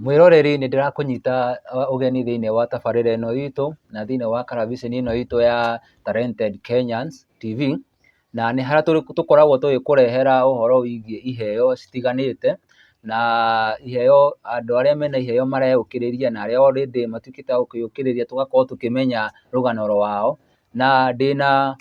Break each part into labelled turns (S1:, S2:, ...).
S1: Mwiroreri nĩ ndĩrakũnyita ũgeni thĩinĩ wa tabarĩra ĩno itũ na thĩinĩ wa karaviceni ĩno itũ ya Talented Kenyans TV, na nĩ harĩa tũkoragwo tũgĩkũrehera ũhoro wĩgiĩ iheo citiganĩte, na iheo, andũ arĩa mena iheo mareyũkĩrĩria na arĩa already matuĩkĩte a gũkĩyũkĩrĩria tũgakorwo tũkĩmenya rũgano rwao, na ndĩna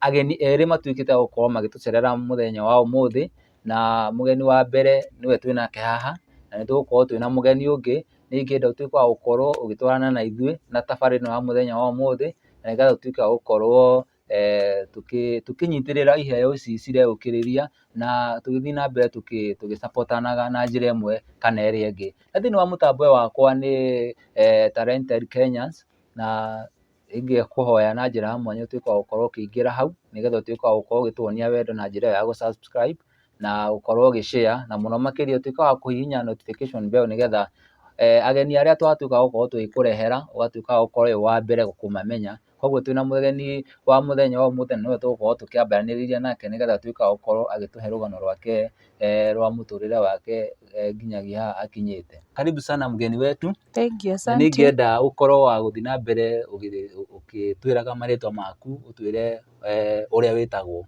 S1: ageni erĩ matuĩkĩte a gũkorwo magĩtũcerera mũthenya wa ũmũthĩ, na mũgeni wa mbere nĩwe twĩnake haha, na nĩtũgũkorwo twĩna mũgeni ũngĩ, nĩngĩenda ũtuĩke wa gũkorwo ũgĩtwarana na ithuĩ na tabarĩra ĩno ya mũthenya wa ũmũthĩ, na nĩgetha ũtuĩke wa gũkorwo tũkĩnyitĩrĩra iheo ici cireyũkĩrĩria, na tũgĩthiĩ na mbere tũgĩsapotanaga na njĩra ĩmwe kana ĩrĩa ĩngĩ. Na thĩinĩ wa mũtambo ũyũ wakwa nĩ Talented Kenyans, na ingĩkũhoya na njĩra ya mwanya ũtuĩke wa gũkorwo ũkĩingĩra hau, nĩgetha ũtuĩke wa gũkorwo ũgĩtuonia wendo na njĩra ĩyo ya gũ subscribe na gũkorwo ũgĩ-share, na mũno makĩria ũtuĩke wa kũhihinya notification bell, nĩgetha ageni arĩa twatuĩka gũkorwo tũgĩkũrehera ũgatuĩka wa gũkorwo wĩ wa mbere kũmamenya. Koguo twĩna mũgeni wa mũthenya wa ũmũthĩ nĩwe tũgũkorwo tũkĩambanĩrĩria nake, nĩgetha atuĩke wa gũkorwo agĩtũhe rũgano rwake rwa mũtũrĩre wake nginyagia haha akinyĩte. Karibu sana mgeni wetu.
S2: Thank you,
S1: Na
S2: asante.
S1: ningĩenda ũkorwo wa gũthiĩ na mbere ũgĩtwĩraga marĩtwa maku, ũtwĩre ũrĩa wĩtagwo.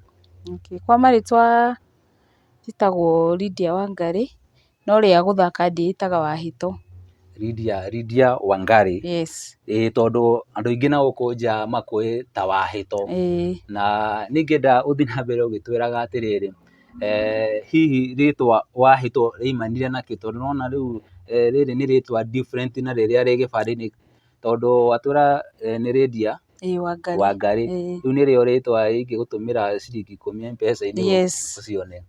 S2: Okay. Kwa marĩtwa njĩtagwo Lydia Wangari, no rĩa gũthaka ndĩĩtaga Wahito.
S1: Lydia Wangari.
S2: Yes.
S1: Tondũ andũ aingĩ na gũkũ nja makũĩ ta Wahito. Na ningĩenda ũthiĩ na mbere ũgĩtwĩraga atĩrĩrĩ, hihi rĩtwa Wahito rĩimanire na kĩ? Tondũ nĩwona rĩu rĩrĩ nĩ rĩtwa different na rĩrĩa rĩ gĩbandĩ-inĩ, tondũ watwĩra nĩ Lydia Wangari, rĩu nĩrĩo rĩtwa ingĩgũtũmĩra ciringi 10 M-Pesa-inĩ ũcione,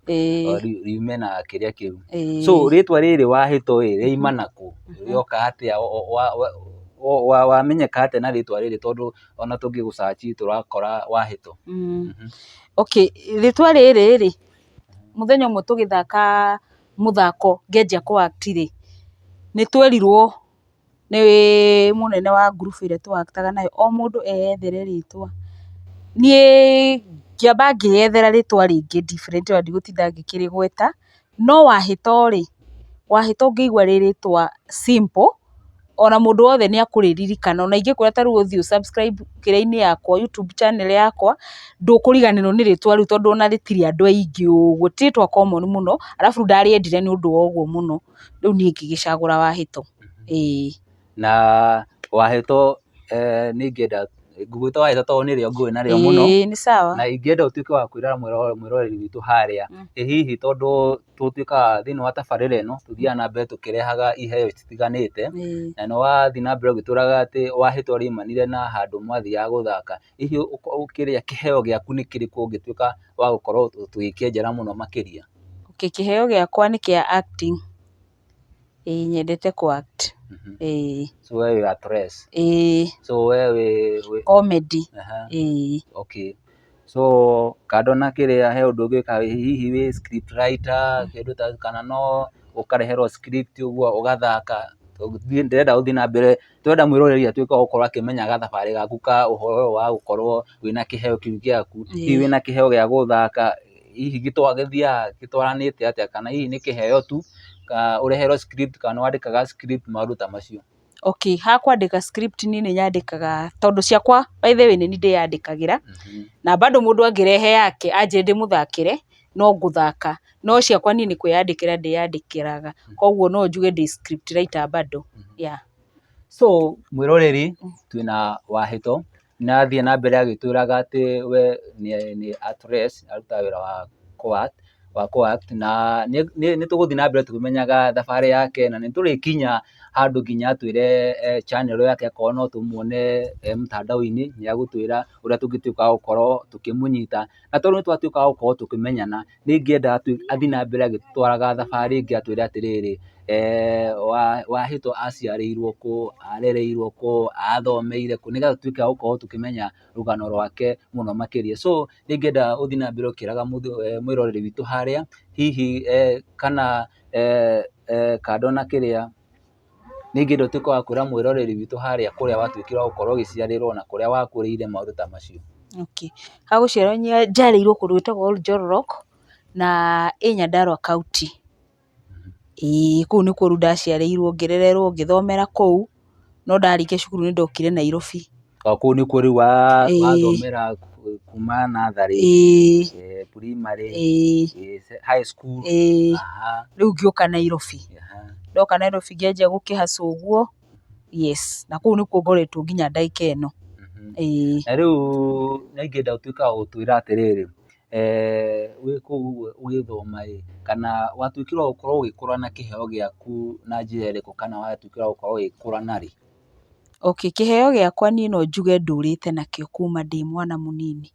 S1: riume na kĩrĩa kĩu. So rĩtwa rĩrĩ Wahito rĩaima nakũ? Rĩoka atĩa? Wamenyeka atĩa na rĩtwa rĩrĩ, tondũ ona tũngĩgũ-search tũrakora Wahito.
S2: Okay, rĩtwa rĩrĩ rĩ, mũthenya ũmwe tũgĩthaka mũthako ngĩanjia kũ-act rĩ, nĩtwerirwo nĩ mũnene wa group ĩrĩa tũ-act-aga nayo o mũndũ eyethere rĩtwa. Niĩ ngĩamba ngĩyethera rĩtwa rĩngĩ different, ona ndigũtinda ngĩkĩrĩgweta, no Wahito rĩ, Wahito ngĩigua rĩ rĩtwa simple, ona mũndũ wothe nĩakũrĩririkana, ona ingĩkwĩra ta rĩu ũthiĩ ũ-subscribe kĩrĩa-inĩ yakwa, YouTube channel yakwa, ndũkũriganĩrwo nĩ rĩtwa rĩu, tondũ ona rĩtirĩ andũ aingĩ ũguo, ti rĩtwa common mũno, arabu ndarĩendire nĩ ũndũ wa ũguo mũno, rĩu niĩ ngĩgĩcagũra Wahito.
S1: Na Wahito nĩngĩenda ngũgwĩta Wahito tondũ nĩrĩo ngũĩ narĩo mũno.
S2: Nĩ sawa.
S1: Na ingĩenda ũtuĩke wa kwĩra mwĩroreri witũ harĩa, hihi tondũ tũtuĩkaga thĩinĩ wa tabarĩra ĩno tũthiaga na mbere tũkĩrehaga iheo citiganĩte, na nĩ wathiĩ na mbere ũgĩtwĩraga atĩ Wahito rĩaimanire na handũ mwathiaga gũthaka, hihi ũkĩrĩa kĩheo gĩaku nĩ kĩrĩkũ ũngĩtuĩka wa gũkorwo tũgĩkĩenjera mũno makĩria?
S2: Okay, kĩheo gĩakwa nĩ kĩa acting. Nyendete kũ-act.
S1: So wewe wĩ actress. So wewe
S2: comedy.
S1: Okay. So kando na kĩrĩa he ũndũ ũngĩ hihi wĩ script writer, kĩndũ ta kana no ũkareherwo script ũguo ũgathaka? Ndĩrenda ũthiĩ na mbere, twenda mwĩroreri atuĩke wa gũkorwo akĩmenya gathabarĩ gaku ka ũhoro wa gũkorwo wĩna kĩheo kĩu gĩaku, hihi wĩna kĩheo gĩa gũthaka, hihi gĩthiaga gĩtwaranĩte atĩa, kana hihi nĩ kĩheo tu, ũreherwo script kana wandĩkaga script, maũndũ ta macio?
S2: Okay, ha kwandĩka script niĩ nĩnyandĩkaga, tondũ ciakwa by the way nĩ niĩ ndĩyandĩkagĩra, na bado mũndũ angĩrehe yake anjĩre ndĩmũthakĩre, no ngũthaka, no ciakwa niĩ nĩ kwĩyandĩkĩra ndĩyandĩkĩraga, koguo no njuge ndĩ script writer bado.
S1: So mwĩroreri, twĩna Wahito na athiĩ na mbere agĩtwĩraga atĩ we nĩ actress, arutaga wĩra wa kũ-act, na nĩtũgũthiĩ na mbere tũkĩmenyaga thabarĩ yake, na nĩtũrĩkinya handũ nginya atwĩre channel yake, akorwo no tũmuone mtandao-inĩ, nĩagũtwĩra ũrĩa tũngĩtuĩka wa gũkorwo tũkĩmũnyita, na tondũ nĩtwatuĩka wa gũkorwo tũkĩmenyana, nĩngĩenda athiĩ na mbere agĩtwaraga thabarĩ ĩngĩ atwĩre atĩrĩrĩ, Wahito aciarĩirwo kũ, arereirwo kũ, athomeire kũ, nĩgetha tũtuĩke wa gũkorwo tũkĩmenya rũgano rwake mũno makĩria. So nĩngĩenda ũthiĩ na mbere ũkĩraga mwĩroreri witũ harĩa, hihi kana kando na kĩrĩa, nĩngĩenda ũtuĩke wa kwĩra mwĩroreri witũ harĩa kũrĩa watuĩkire wa gũkorwo ũgĩciarĩrwo na kũrĩa wakũrĩire, maũndũ ta macio.
S2: Okay, ha gũciarwo njarĩirwo kũndũ gwĩtagwo Njororok, na Nyandarua County. ĩĩ kũu nĩkuo rĩu ndaciarĩirwo ngĩrererwo ngĩthomera kũu, no ndarĩkia cukuru nĩ ndokire Nairobi.
S1: Kũu nĩkuo rĩu wathomera kuma natharĩ, primary, high school.
S2: Rĩu ngĩũka Nairobi, ndoka Nairobi ngĩanjia gũkĩhaca ũguo, yes, na kũu nĩkuo ngoretwo nginya ndagĩka ĩno.
S1: Na rĩu nĩ ingĩenda ũtuĩke wa gũtwĩra atĩrĩrĩ, wĩ kũu ũgĩthoma kana watuĩkire wa gũkorwo ũgĩkũra na kĩheo gĩaku na njĩra ĩrĩkũ, kana watuĩkire wa gũkorwo ũgĩkũra narĩ?
S2: Kĩheo gĩakwa niĩ no njuge ndũrĩte nakĩo kuma ndĩ mwana mũnini,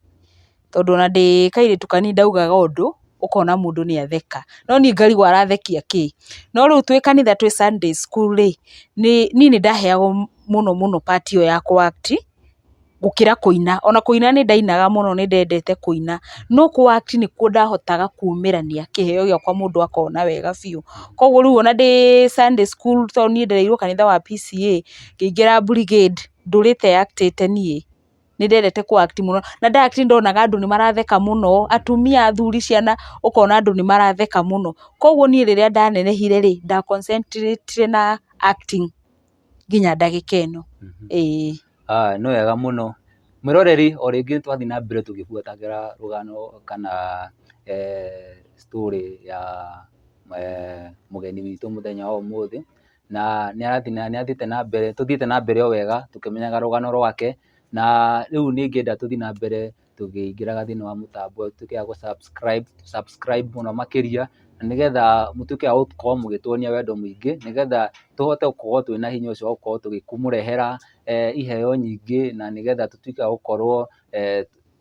S2: tondũ ona ndĩ kairĩtu kanini ndaugaga ũndũ ũkona mũndũ nĩ atheka, no niĩ ngarigwo arathekia kĩ. No rĩu twĩ kanitha twĩ Sunday school rĩ, niĩ nĩ ndaheagwo mũno part ĩyo ya kũ act gũkĩra kũina. Ona kũina nĩ ndainaga mũno, nĩ ndendete kũina, no kũ act nĩkuo ndahotaga kumĩrania kĩheo gĩakwa mũndũ akona wega biũ. Koguo rĩu ona ndĩ Sunday school, tondũ niĩ ndereirwo kanitha wa PCA, ngĩingĩra brigade, ndũrĩte actĩte niĩ, nĩ ndendete kũ act mũno, na nda act ndonaga andũ nĩ maratheka mũno, atumia, athuri, ciana, ũkona andũ nĩ maratheka mũno. Koguo niĩ rĩrĩa ndanenehire rĩ, nda concentrate na acting nginya ndagĩka ĩno.
S1: Nĩ wega mũno. Mwĩroreri, o rĩngĩ twathiĩ na mbere tũgĩbuatagĩra rũgano kana story ya mũgeni witũ mũthenya wa ũmũthĩ, na nĩathiĩte na mbere, tũthiĩte na mbere o wega tũkĩmenyaga rũgano rwake, na rĩu nĩ ingĩenda tũthiĩ na mbere tũkĩingĩraga thĩinĩ wa mũtambo, tuĩke a subscribe mũno makĩria, na nĩgetha mũtuĩke a gũkorwo mũgĩtuonia wendo mũingĩ, nĩgetha tũhote gũkorwo twĩna hinya ũcio wa gũkorwo tũkĩmũrehera iheo nyingĩ, na nĩgetha tũtuĩke a gũkorwo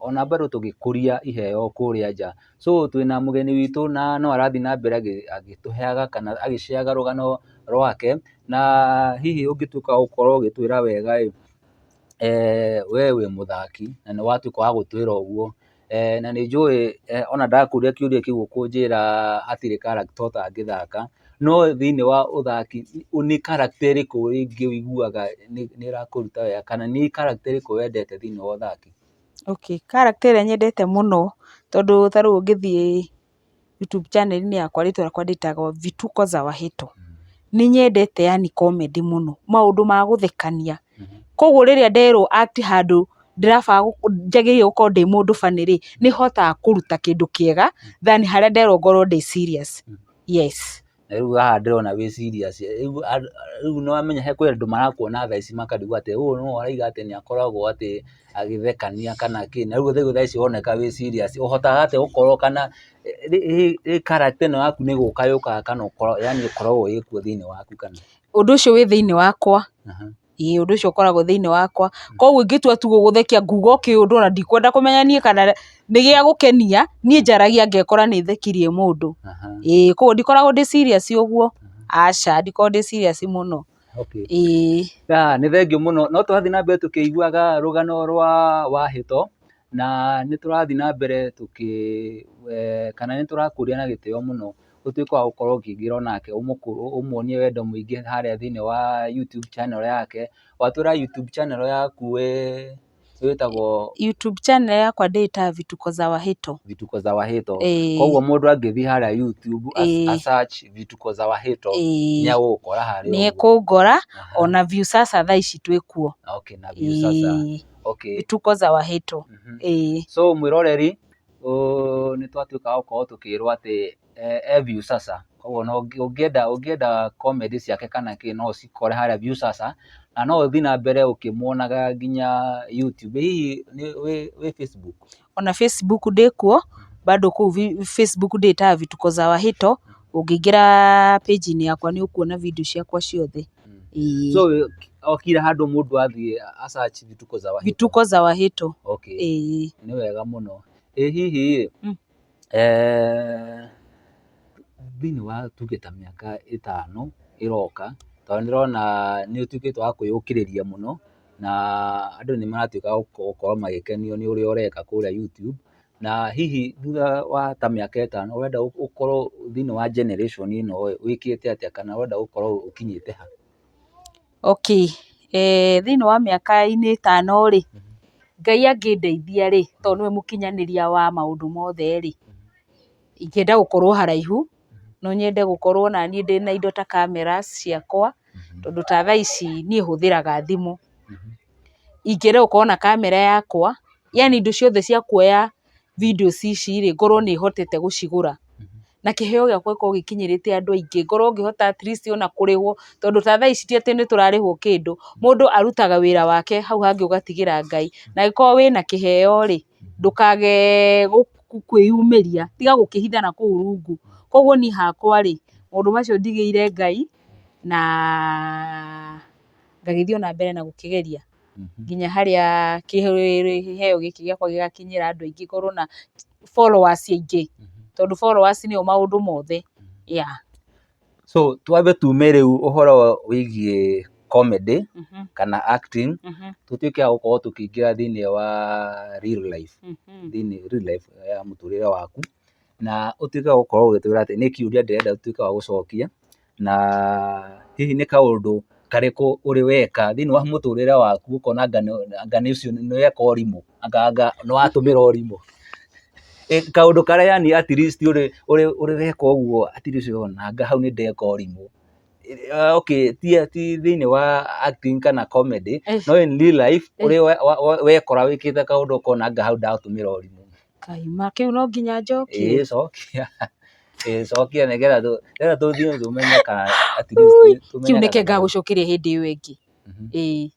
S1: ona bado tũgĩkũria iheo kũrĩa nja. So twĩna mũgeni witũ na no arathiĩ na mbere agĩtũheaga kana agĩ share rũgano rwake, na hihi ũngĩtuĩka wa gũkorwo ũgĩtwĩra wega we wĩ mũthaki na nĩ watuĩka wa gũtwĩra ũguo, na nĩ njũĩ ona ndakũria kĩũria kĩu ũkũnjĩra hatirĩ character ũtangĩthaka, no thĩinĩ wa ũthaki nĩ character ĩrĩkũ rĩngĩ ũiguaga nĩ ĩrakũruta wega, kana nĩ character ĩrĩkũ wendete thĩinĩ wa ũthaki?
S2: Character ĩrĩa nyendete mũno, tondũ ta rĩu ũngĩthiĩ YouTube channel-inĩ yakwa rĩtwa rĩakwa ndĩtagwo Vituko za Wahito, nĩ nyendete yani comedy mũno, maũndũ ma gũthekania. Koguo rĩrĩa nderwo act handũ njagĩrĩire gũkorwo ndĩ mũndũ funny rĩ, nĩ hotaga kũruta kĩndũ kĩega than harĩa nderwo ngorwo ndĩ serious. Yes.
S1: Na rĩu haha ndĩrona wĩ serious, rĩu nĩ wamenya he kwĩ andũ marakuona thaa ici makarigwo atĩ ũyũ no araiga atĩ nĩ akoragwo atĩ agĩthekania kana kĩ, na rĩu thaa ici woneka wĩ serious, ũhotaga atĩ gũkorwo kana character ĩno yaku nĩ gũka yũkaga kana yani ũkoragwo wĩkuo thĩinĩ waku kana?
S2: Ũndũ ũcio wĩ thĩinĩ wakwa. Ũndũ ũcio ũkoragwo thĩinĩ wakwa, koguo ingĩtua tu gũgũthekia nguga kĩũndũ na ndikwenda kũmenya niĩ kana nĩ gĩa gũkenia, niĩ njaragia ngekora nĩ thekirie mũndũ. Koguo ndikoragwo ndĩ serious ũguo, aca ndikoragwo ndĩ serious mũno. Nĩ
S1: thengiũ mũno, no tũrathiĩ na mbere tũkĩiguaga rũgano rwa Wahito, na nĩ tũrathiĩ na mbere kana nĩ tũrakũria na gĩtĩo mũno ũtuĩke wa gũkorwo ũkĩingĩra onake ũmuonie wendo mũingĩ harĩa thĩinĩ wa YouTube channel yake. Watwĩra YouTube channel yaku wĩtagwo?
S2: YouTube channel yakwa ndĩĩtaga Vituko za Wahito.
S1: Vituko za Wahito. Koguo mũndũ angĩthiĩ harĩa YouTube a search Vituko za Wahito nĩ agũgũkora harĩa.
S2: Nĩ ekũngora, ona Viusasa thaa ici twĩkuo.
S1: Na Viusasa.
S2: Vituko za Wahito.
S1: So mwĩroreri, nĩ twatuĩka wa gũkorwo tũkĩrwo atĩ Viusasa, koguo ũngĩenda comedy ciake kana kĩ no ũcikore harĩa Viusasa, na no ũthiĩ na mbere ũkĩmuonaga nginya YouTube. Hihi wĩ Facebook?
S2: Ona Facebook ndĩkuo, bado kũu Facebook ndĩĩtaga Vituko za Wahito, ũngĩingĩra page-inĩ yakwa nĩ ũkuona video ciakwa ciothe.
S1: So okira handũ mũndũ athiĩ a search Vituko za Wahito?
S2: Vituko za Wahito.
S1: Nĩ wega mũno. Hihi thĩinĩ wa tuge ta mĩaka 5 ĩroka, tondũ nĩrona nĩ ũtuĩkĩte wa kwĩyũkĩrĩria mũno, na andũ nĩ maratuĩka gũkorwo magĩkenio nĩ ũrĩa ũreka kũrĩa YouTube, na hihi thutha wa ta mĩaka 5 ũrenda gũkorwo thĩinĩ wa generation ĩno wĩkĩte atĩa, kana ũrenda gũkorwo ũkinyĩte ha?
S2: Thĩinĩ wa mĩaka-inĩ 5 rĩ, Ngai angĩndeithia rĩ, tondũ nĩwe mũkinyanĩria wa maũndũ mothe rĩ, ingĩenda gũkorwo haraihu no nyende gukorwo na niĩ ndĩ na indo ta cameras ciakwa tondũ ta thaa ici niĩ hũthĩraga thimũ. Ingĩenda gũkorwo na kamera yakwa, yani indo ciothe cia kuoya videos ici rĩ, ngorwo nĩ hotete gũcigũra na kĩheo gĩakwa gĩkorwo gĩkinyĩrĩte andũ aingĩ, ngorwo ngĩhota at least ona kũrĩhwo, tondũ ta thaa ici ti atĩ nĩ tũrarĩhwo kĩndũ, mũndũ arutaga wĩra wake, hau hangĩ ũgatigĩra Ngai. Na angĩkorwo wĩna kĩheo rĩ, ndũkage kwĩyumĩria, tiga gũkĩhitha na kũu rungu. Koguo niĩ hakwa rĩ, maũndũ macio ndigĩire Ngai na ngagĩthiĩ ona mbere na gũkĩgeria nginya harĩa kĩheo gĩkĩ gĩakwa gĩgakinyĩra andũ aingĩ, ngorwo na followers aingĩ, tondũ followers nĩo maũndũ mothe.
S1: So twambe tume rĩu ũhoro wĩgiĩ comedy kana acting, tũtuĩke a gũkorwo tũkĩingĩra thĩinĩ wa real life, real life ya mũtũrĩre waku, na ũtuĩke wa gũkorwo ũgĩtwĩra atĩ nĩ kĩũria ndĩrenda ũtuĩke wa gũcokia, na hihi nĩ kaũndũ karĩkũ ũrĩ weka thĩinĩ wa mũtũrĩre waku ũkona anga nĩ ũcio nĩ weka ũrimũ, anga nĩ watũmĩra ũrimũ, kaũndũ karĩa yani at least ũrĩ weka ũguo at least anga hau nĩ ndeka ũrimũ. Okay, ti thĩinĩ wa acting kana comedy, no in real life ũrĩ wekora wĩkĩte kaũndũ ũkona anga hau ndatũmĩra ũrimũ.
S2: Kaima kĩu no nginya njokie?
S1: Cokia nĩgetha tũthiĩ tũmenye kana at least
S2: kĩu nĩkĩo ngagũcokeria hĩndĩ ĩyo ĩngĩ.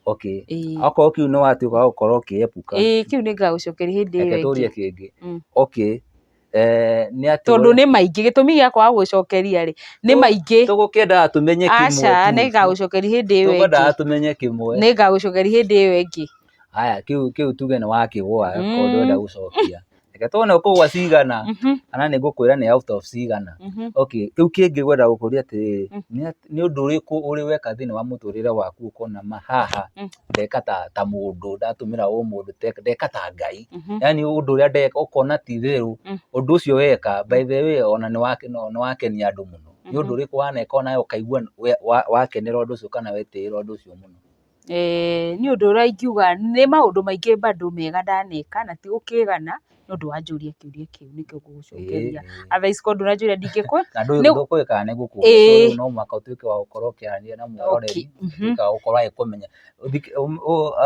S1: Okay, okorwo kĩu nĩ watuĩka wa gũkorwo ũkĩepuka,
S2: kĩu nĩ ngagũcokeria hĩndĩ ĩyo ĩngĩ.
S1: Tũrie kĩngĩ. Okay,
S2: tondũ nĩ maingĩ, gĩtũmi gĩakwa gũgũcokeria rĩ nĩ maingĩ,
S1: tũgũkĩendaga tũmenye kĩmwe.
S2: Aca, nĩ ngagũcokeria hĩndĩ ĩyo ĩngĩ.
S1: Tũkwendaga tũmenye kĩmwe.
S2: Nĩ ngagũcokeria hĩndĩ ĩyo ĩngĩ.
S1: Haya, kĩu tuge nĩ wakĩgũa ko ndwenda gũcokia. Reke tuone ũkũgũa cigana, kana nĩ ngũkwĩra nĩ out of cigana. Okay, kĩu kĩngĩ ngwenda gũkũria atĩ nĩ ũndũ ũrĩkũ ũrĩ weka thĩinĩ wa mũtũrĩre waku ũkona haha ndeka ta mũndũ, ndatũmĩra mũndũ, ndeka ta Ngai, yani ũndũ ũrĩa ndeka ũkona ti therũ, ũndũ ũcio weka by the way ona nĩ wakenia andũ mũno. Nĩ ũndũ ũrĩkũ waneka ona ũkaigua wakenera ũndũ ũcio kana wetĩĩra ũndũ ũcio mũno?
S2: Nĩ ũndũ ũrĩa ingiuga nĩ maũndũ maingĩ bado mega ndaneka na ti gũkĩgana, nĩ ũndũ wanjũria kĩũria kĩu nĩkĩo ngũgũcokeria. Otherwise korwo ndũranjũria ndingĩkwa.
S1: Na ndũkwĩra kana nĩ ngũkũria, so no mũhaka ũtuĩke wa gũkorwo ũkĩaranĩria na mwĩroreri, ũtuĩke wa gũkorwo agĩkũmenya.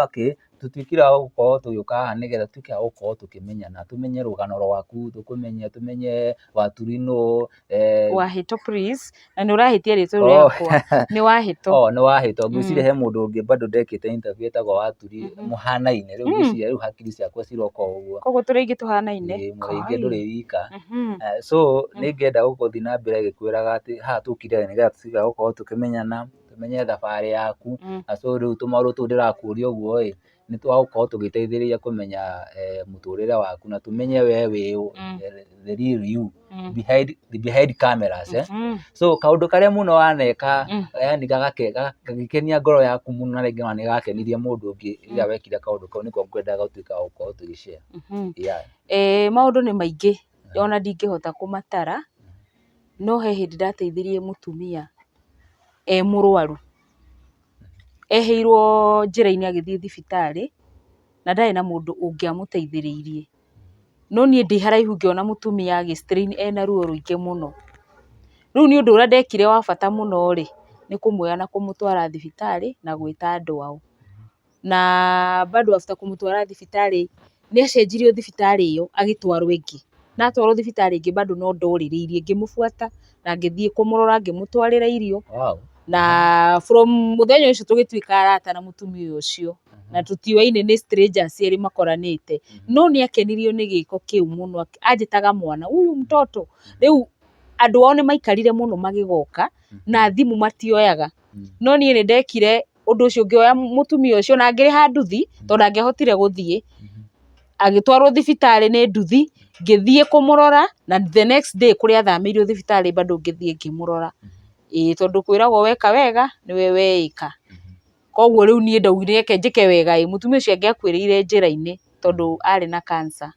S1: Okay, tũtuĩkire wa gũkorwo tũgĩũka haha nĩgetha tuĩke wa gũkorwo tũkĩmenyana, tũmenye rũgano rwaku, tũmenye waturi nũ.
S2: Wahĩto please, na nĩ ũrahĩtia rĩtwa rĩakwa. Nĩ Wahĩto. Nĩ
S1: Wahĩto. Ngwĩciria he mũndũ ũngĩ bado ndekĩte interview etagwo Waturi, mũhanaine. Rĩu ngwĩciria hakiri ciakwa ciroka ũguo.
S2: Koguo tũrĩ aingĩ tũhanaine.
S1: Mũingĩ ndũrĩ wika. So nĩngĩenda gũgũthiĩ na mbere gĩkwĩraga atĩ haha tũkire nĩgetha tuĩke wa gũkorwo tũkĩmenyana, tumenye thabarĩ yaku, na so rĩu tũmaũndũ tũu ndĩrakũria ũguo ĩ, nĩ tũgũkorwo tũgĩteithĩrĩria kũmenya mũtũrĩre waku na tumenye we wĩ the real you behind cameras. So kaũndũ karĩa mũno waneka yani gagĩkenia ngoro yaku mũno na rĩngĩ nĩ gakenirie mũndũ ũngĩ rĩrĩa wekire kaũndũ kau, nĩko ngwendaga gũtuĩka wa gũkorwo tũgĩshare.
S2: Maũndũ nĩ maingĩ ona ndingĩhota kũmatara, no he hĩndĩ ndateithirie mũtumia mũrwaru, eheirwo njĩra-inĩ agĩthiĩ thibitarĩ na ndarĩ na mũndũ ũngĩamũteithĩrĩirie, no niĩ ndĩ haraihu ngĩona mũtumia agĩ strain ena ruo rũingĩ mũno. Rĩu nĩ ũndũ ũrĩa ndekire wa bata mũno rĩ, nĩ kũmuoya na kũmũtwara thibitarĩ na gwĩta andũ ao, na bado after kũmũtwara thibitarĩ nĩ acenjirio thibitarĩ ĩyo agĩtwarwo ĩngĩ, na atwarwo thibitarĩ ĩngĩ bado no ndorĩrĩirie ngĩmũbuata na ngĩthiĩ kũmũrora ngĩmũtwarĩra irio. Na from mũthenya ũcio tũgĩtuĩka arata na mũtumia ũcio, na tũtioaine nĩ strangers erĩ makoranĩte, no nĩ akenirio nĩ gĩko kĩu mũno, anjĩtaga mwana huyu mtoto. Rĩu andũ ao nĩ maikarire mũno magĩgoka na thimũ matioyaga, no niĩ nĩ ndekire ũndũ ũcio, ngĩoya mũtumia ũcio na ngĩrĩha nduthi tondũ ndangĩahotire gũthiĩ, agĩtwarwo thibitarĩ nĩ nduthi, ngĩthiĩ kũmũrora na the next day kũrĩa athamĩirio thibitarĩ bado ngĩthiĩ ngĩmũrora. Tondũ kwĩragwo weka wega nĩwe weĩka. Koguo rĩu niĩ ndaugire reke njĩke wega, mũtumia ũcio angĩakuĩrĩire njĩra-inĩ tondũ arĩ na cancer.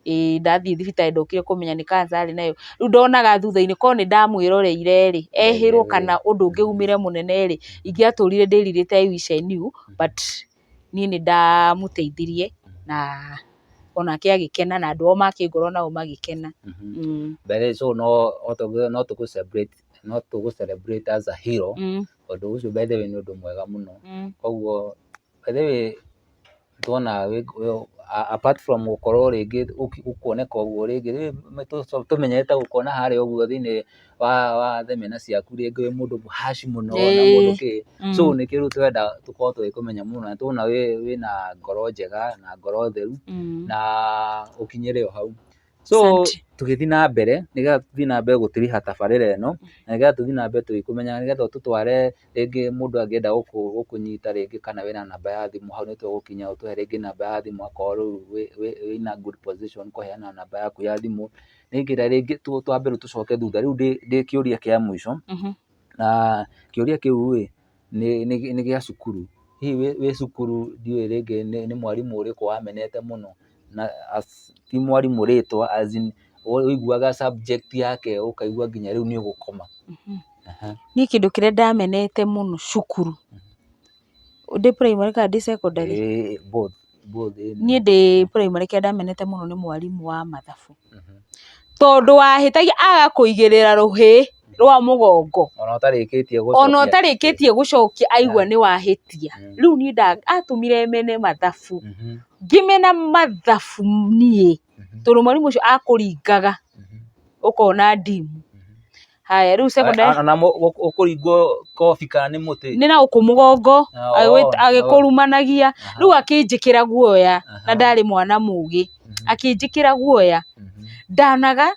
S2: Ndathiĩ thibitarĩ ndokire kũmenya nĩ cancer arĩ nayo. Rĩu ndonaga thutha-inĩ korwo nĩ ndamwĩroreire rĩ, ehĩrwo kana ũndũ ũngĩ umĩre mũnene rĩ, ingĩatũrire ndĩrirĩte I wish I knew, but niĩ nĩ ndamũteithirie na onake agĩkena na andũ ao makĩngorwo nao magĩkena.
S1: But so no to celebrate as a hero. Ũndũ ũcio by the way nĩ ũndũ mwega mũno. Koguo by the way tuona apart from gũkorwo rĩngĩ ũkuoneka ũguo rĩngĩ tũmenyerete gũkuona harĩa ũguo thĩinĩ wa thenema ciaku rĩngĩ wĩ mũndũ mũhaci mũno na mũndũ kĩ, so nĩkĩo rĩu twenda tũkorwo tũgĩkũmenya mũno na tuona wĩna ngoro njega na ngoro theru na ũkinyĩre o hau. So tũgĩthiĩ na mbere nĩgetha tũthiĩ na mbere gũtiriha tabarĩra ĩno na nĩgetha tũthiĩ na mbere tũgĩkũmenya nĩgetha ũtũtware rĩngĩ mũndũ angĩenda gũkũnyita rĩngĩ kana wĩna namba ya thimũ hau nĩtũgũkinya ũtũhe rĩngĩ namba ya thimũ akorwo rĩu wĩna good position kũheana namba yaku ya thimũ nĩgetha rĩngĩ twambe tũcoke thutha. Rĩu ndĩ kĩũria kĩa mũico na kĩũria kĩu nĩ gĩa cukuru. Hihi wĩ cukuru ndiũĩ rĩngĩ nĩ mwarimũ ũrĩkũ wamenete mũno na ti mwarimũ rĩtwa as in ũiguaga subject yake ũkaigua nginya rĩu nĩ ũgũkoma?
S2: Niĩ kĩndũ kĩrĩa ndamenete mũno cukuru ndĩ primary kana ndĩ secondary?
S1: Both.
S2: Niĩ ndĩ primary kĩrĩa ndamenete mũno nĩ mwarimũ wa mathabu, tondũ wahĩtagia agakũigĩrĩra rũhĩ rwa mũgongo ona ũtarĩkĩtie gũcokia aigua nĩ wahĩtia. Rĩu niĩ atũmire mene mathabu, ngĩmena mathabu niĩ tondũ mwarimũ ũcio akũringaga ũkona ndimu. Haya rĩu secondary
S1: na ũkũringwo kobi kana nĩ mũtĩ
S2: nĩ na gũkũ mũgongo agĩkũrumanagia. Rĩu akĩnjĩkĩra guoya na ndarĩ mwana mũgĩ, akĩnjĩkĩra guoya ndanaga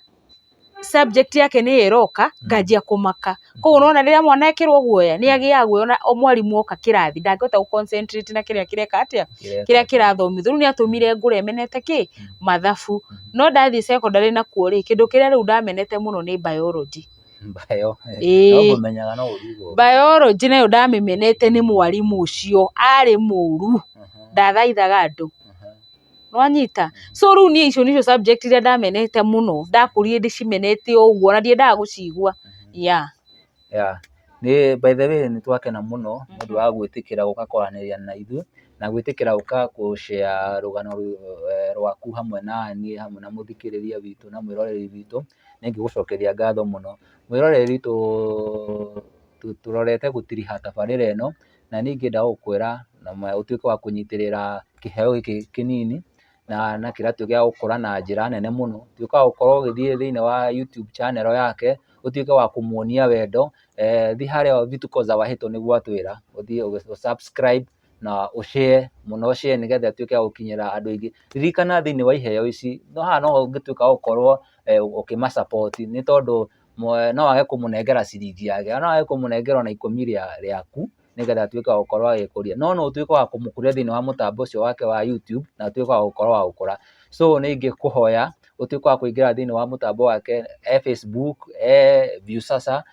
S2: subject yake nĩ ĩroka nganjia kũmaka. Koguo nĩwona rĩrĩa mwana ekĩrwo guoya nĩ agĩaga guoya ona mwarimũ oka kĩrathi ndangĩhota gũ concentrate na kĩrĩa kĩreka atĩa, kĩrĩa kĩrathomithio. Rĩu nĩ atũmire ngũre menete kĩ? Mathabu. No ndathiĩ secondary nakuo rĩ, kĩndũ kĩrĩa rĩu ndamenete mũno nĩ biology. Biology nayo ndamĩmenete nĩ mwarimũ ũcio, arĩ mũru, ndathaithaga andũ, nĩwanyita. So rĩu niĩ icio nĩcio subject iria ndamenete mũno, ndakũrire ndĩcimenete o ũguo na ndiendaga gũcigua.
S1: Nĩ by the way nĩ twakena mũno nĩ ũndũ wa gwĩtĩkĩra gũka kwaranĩria na ithuĩ na gwĩtĩkĩra gũka gũshare rũgano rwaku hamwe na niĩ hamwe na mũthikĩrĩria witũ na mwĩroreri witũ. Nĩngĩgũcokeria ngatho mũno mwĩroreri tũrorete gũtiriha tabarĩra ĩno na niĩ ingĩenda gũkwĩra na ũtuĩke wa kũnyitĩrĩra kĩheo gĩkĩ kĩnini na kĩratuĩka gĩa gũkũra na njĩra nene mũno. Tuĩka wa gũkorwo ũgĩthiĩ thĩinĩ wa YouTube channel yake ũtuĩke wa kũmuonia wendo. Thiĩ harĩa Vituko za Wahito nĩguo atwĩra ũthiĩ subscribe na ũshare mũno share nĩgetha atuĩke wa gũkinyĩra andũ aingĩ. Ririkana thĩinĩ wa iheo ici haha no ũngĩtuĩka gũkorwo ũkĩmasupport nĩ tondũ no wage kũmũnengera ciringi yake, no wage kũmũnengera ona ikũmi rĩaku nĩgetha atuĩke wa gũkorwo agĩkũria, no ũtuĩke wa kũmũkũria thĩinĩ wa mũtambo ũcio wake wa YouTube na atuĩke wa gũkorwo wa gũkũra. So nĩ ingĩkũhoya ũtuĩke wa kũingĩra thĩinĩ wa mũtambo wake Facebook Viusasa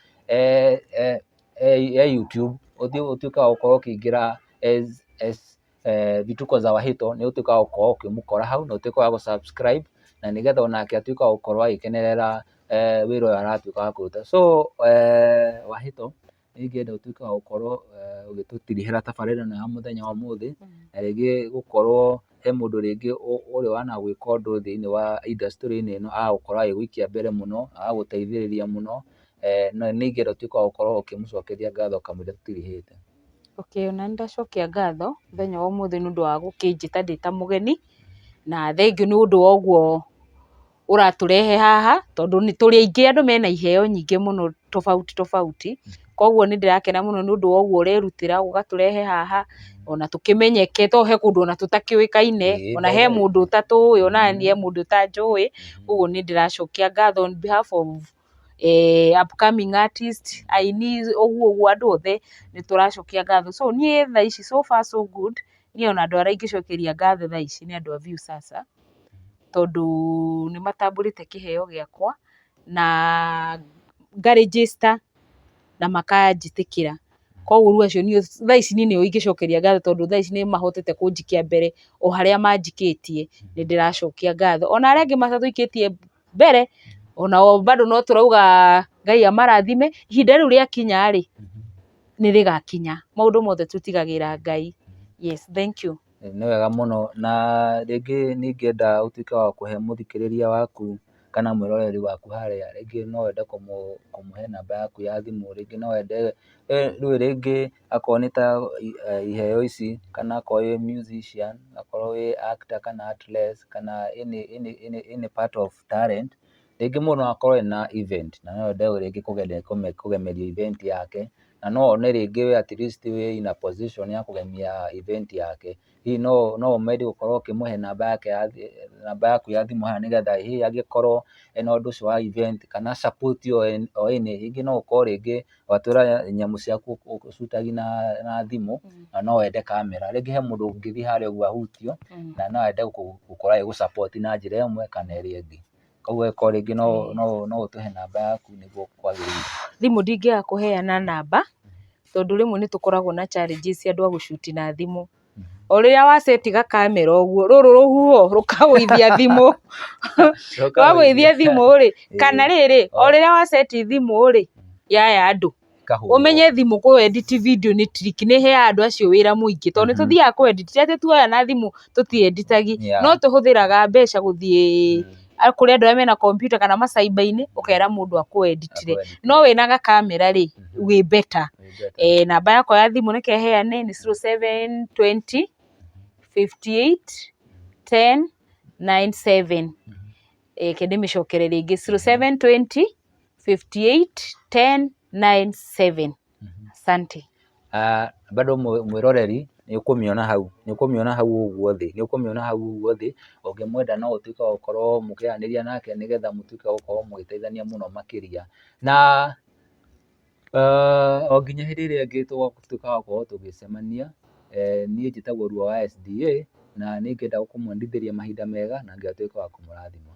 S1: YouTube ũtuĩke wa gũkorwo ũkĩingĩra Vituko za Wahito nĩ ũtuĩke wa gũkorwo ũkĩmũkora hau na ũtuĩke wa gũsubscribe na nĩgetha onake atuĩke wa gũkorwo agĩkenerera wĩra ũyũ aratuĩka wa kũruta. So Wahito nĩ ingĩenda ũtuĩke wa gũkorwo ũgĩtũtirihĩra tabarĩra ĩno ya mũthenya wa ũmũthĩ na rĩngĩ gũkorwo he mũndũ rĩngĩ ũrĩ wana gwĩka ũndũ thĩinĩ wa industry-inĩ ĩno agũkorwo agĩgũikia mbere mũno, agagũteithĩrĩria mũno, na nĩ ingĩenda ũtuĩke wa gũkorwo ũkĩmũcokeria ngatho kamũira tũtirihĩte.
S2: Ona nĩ ndacokia ngatho mũthenya wa ũmũthĩ nĩ ũndũ wa gũkĩnjĩta ndĩ ta mũgeni, na thengiũ nĩ ũndũ wa ũguo ũratũrehe haha tondũ nĩ tũrĩ aingĩ andũ mena iheo nyingĩ mũno tofauti. Koguo nĩ ndĩrakena mũno nĩ ũndũ wa ũguo ũrerutĩra ũgatũrehe haha ona tũkĩmenyeke, to he kũndũ ona tũtakĩũĩkaine, ona he mũndũ ũtatũĩ ona niĩ he mũndũ ũtanjũĩ. Ũguo nĩ ndĩracokia ngatho on behalf of upcoming artist, aini ũguo andũ othe nĩ tũracokia ngatho. So niĩ thaa ici so far so good, niĩ ona andũ arĩa ingĩcokeria ngatho thaa ici nĩ andũ a Viusasa tondũ nĩ matambũrĩte kĩheo gĩakwa na nga-register na makanjĩtĩkĩra. Koguo rĩu acio niĩ thaa ici nĩo ingĩcokeria ngatho tondũ thaa ici nĩ mahotete kũnjikia mbere o harĩa manjikĩtie, nĩ ndĩracokia ngatho. Ona arĩa angĩ matatũikĩtie mbere onao bado no tũrauga Ngai amarathime, ihinda rĩu rĩakinya rĩ nĩ rĩgakinya, maũndũ mothe tũtigagĩra Ngai. Yes, thank you.
S1: nĩ wega mũno, na rĩngĩ ningĩenda ũtuĩke wa kũhe mũthikĩrĩria waku kana mwĩroreri waku harĩa, rĩngĩ no wende kũmũhe namba yaku ya thimũ, rĩngĩ no wende rĩu rĩngĩ akorwo nĩ ta iheo ici, kana akorwo wĩ musician, akorwo wĩ actor kana actress, kana any part of talent, rĩngĩ mũndũ no akorwo ena event na no wende rĩngĩ kũgemeria event yake, na no wone rĩngĩ we at least wĩ in a position ya kũgemia event yake, hihi no ũmende gũkorwo ũkĩmũhe namba yaku ya thimũ haha, nĩgetha hihi angĩkorwo ena ũndũ ũcio wa event kana support o any, rĩngĩ no ũkorwo rĩngĩ watũra nyamũ ciaku ũcutagia na thimũ, na no wende kamera, rĩngĩ he mũndũ ũngĩthiĩ harĩa ũguo ahutio, na no ende gũkorwo agĩ-support na njĩra ĩmwe kana ĩrĩa ĩngĩ, koguo angĩkorwo rĩngĩ no ũtũhe namba yaku nĩguo kwagĩrĩire.
S2: Thimũ ndingĩaga kũheana namba, tondũ rĩmwe nĩ tũkoragwo na challenges cia andũ a gũcuti na thimũ. O rĩrĩa waceti gakamera ũguo, rũrũ rũhuho rũkagũithia thimũ, rwagũithia thimũ rĩ, kana rĩrĩ, o rĩrĩa waceti thimũ rĩ, yaya andũ, ũmenye thimũ kũ-edit video nĩ trick, nĩ ĩheaga andũ acio wĩra mũingĩ, tondũ nĩ tũthiaga kũ-edit, ti atĩ tuoya na thimũ tũti-editagi, no tũhũthĩraga mbeca gũthiĩ kũrĩ andũ arĩa mena kompiuta kana macaiba-inĩ, ũkera mũndũ akũ-editire, no wĩna gakamera rĩ, wĩ better. Namba yakwa ya thimũ reke heane nĩ 0720 58 10 97. Reke ndĩmĩcokere rĩngĩ 0720 58 10 97. Asante.
S1: Bado mwĩroreri nĩ ũkũmĩona hau ũguo thĩ, ũngĩmwenda no ũtuĩke wa gũkorwo mũkĩaranĩria nake, nĩgetha mũtuĩke wa gũkorwo mũgĩteithania mũno makĩria, na o nginya hĩndĩ ĩrĩa ĩngĩ tũgũtuĩka wa gũkorwo tũgĩcemania, niĩ njĩtagwo Rua wa SDA, na nĩ ngenda kũmwendithĩria mahinda mega, na Ngai atuĩke wa kũmũrathima.